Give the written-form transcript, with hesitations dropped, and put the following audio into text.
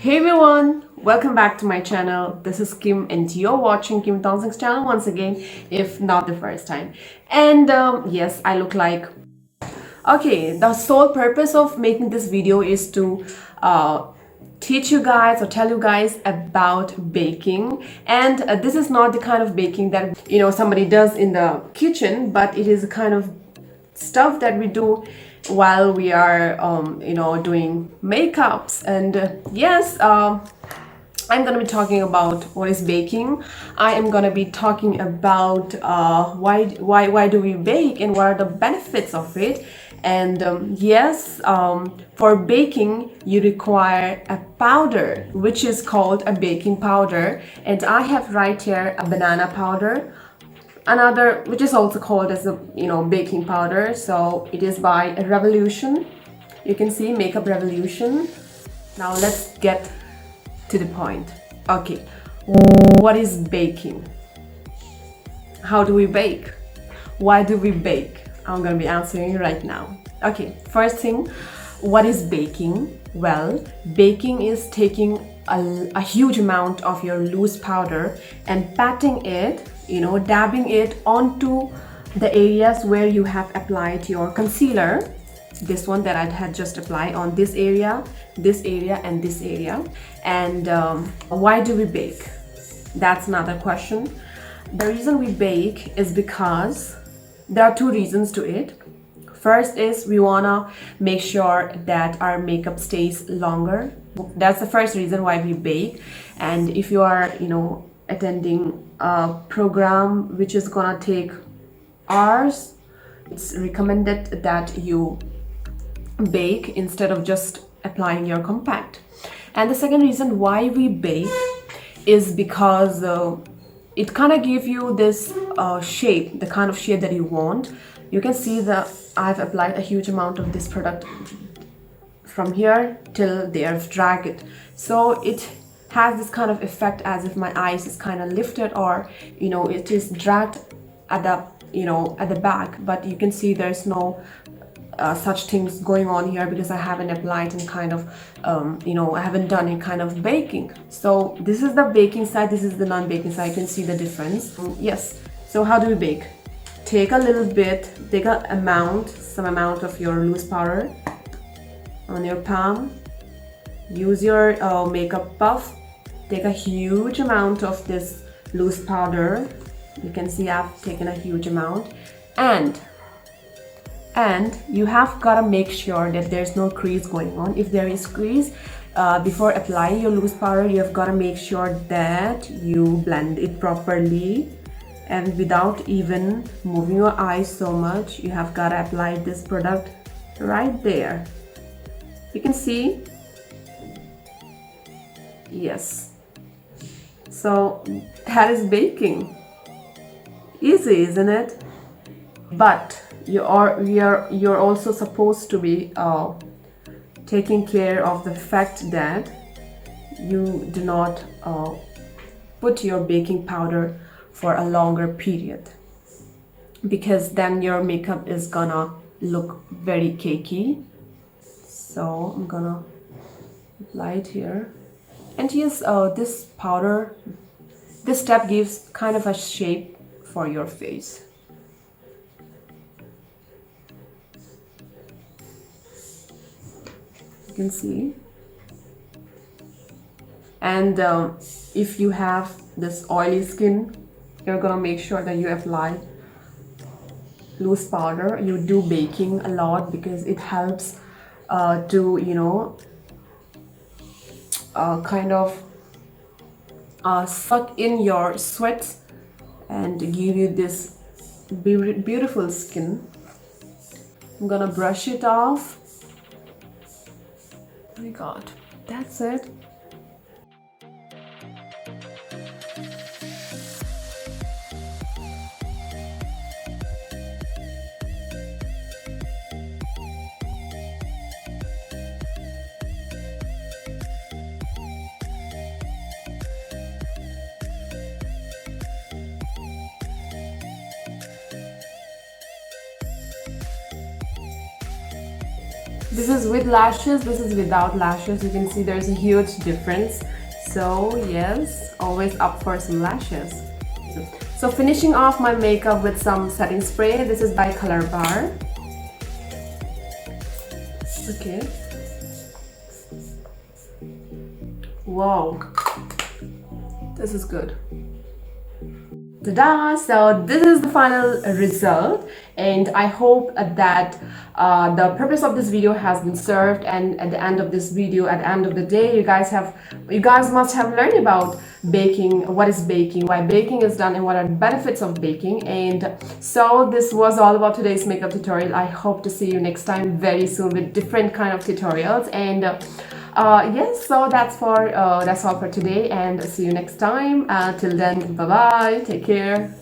Hey everyone, welcome back to my channel. This is Kim and you're watching Kim Thompson's channel once again, if not the first time. And yes, I look like... Okay, the sole purpose of making this video is to teach you guys or tell you guys about baking. And this is not the kind of baking that somebody does in the kitchen, but it is a kind of stuff that we do while we are doing makeups. And yes, I'm gonna be talking about what is baking. I am gonna be talking about why do we bake and what are the benefits of it. And yes, for baking you require a powder which is called a baking powder, and I have right here a banana powder, another which is also called as a baking powder. So it is by Revolution. You can see Makeup Revolution. Now let's get to the point. Okay, what is baking? How do we bake? Why do we bake? I'm gonna be answering right now. Okay, first thing, what is baking? Well, baking is taking a huge amount of your loose powder and patting it, dabbing it onto the areas where you have applied your concealer. This one that I had just applied on this area, and this area. And why do we bake? That's another question. The reason we bake is because there are two reasons to it. First is we wanna make sure that our makeup stays longer. That's the first reason why we bake. And if you are attending a program which is gonna take hours, it's recommended that you bake instead of just applying your compact. And the second reason why we bake is because it kind of gives you this shape, the kind of shape that you want. You can see that I've applied a huge amount of this product from here till there, I've dragged it. So it has this kind of effect as if my eyes is kind of lifted, or it is dragged at the at the back, but you can see there's no such things going on here because I haven't applied and kind of I haven't done any kind of baking. So this is the baking side, this is the non-baking side. You can see the difference. Yes, so how do we bake? Take a little bit, take some amount of your loose powder on your palm. Use your makeup puff. Take a huge amount of this loose powder. You can see I've taken a huge amount, and you have got to make sure that there's no crease going on. If there is crease before applying your loose powder, you have got to make sure that you blend it properly, and without even moving your eyes so much, you have got to apply this product right there. You can see. Yes, so that is baking. Easy, isn't it? But you're also supposed to be taking care of the fact that you do not put your baking powder for a longer period, because then your makeup is gonna look very cakey. So I'm gonna apply it here. And yes, this powder, this step gives kind of a shape for your face. You can see. And if you have this oily skin, you're gonna make sure that you apply loose powder. You do baking a lot because it helps to kind of suck in your sweat and give you this beautiful skin. I'm gonna brush it off. Oh my god, that's it. This is with lashes, this is without lashes. You can see there's a huge difference. So yes, always up for some lashes. So finishing off my makeup with some setting spray. This is by Color Bar. Okay. Wow, this is good. Ta-da! So this is the final result, and I hope that the purpose of this video has been served, and at the end of this video, at the end of the day, you guys must have learned about baking, what is baking, why baking is done, and what are the benefits of baking. And so this was all about today's makeup tutorial. I hope to see you next time very soon with different kind of tutorials. And yes, so that's all for today, and see you next time. Till then, bye bye, take care.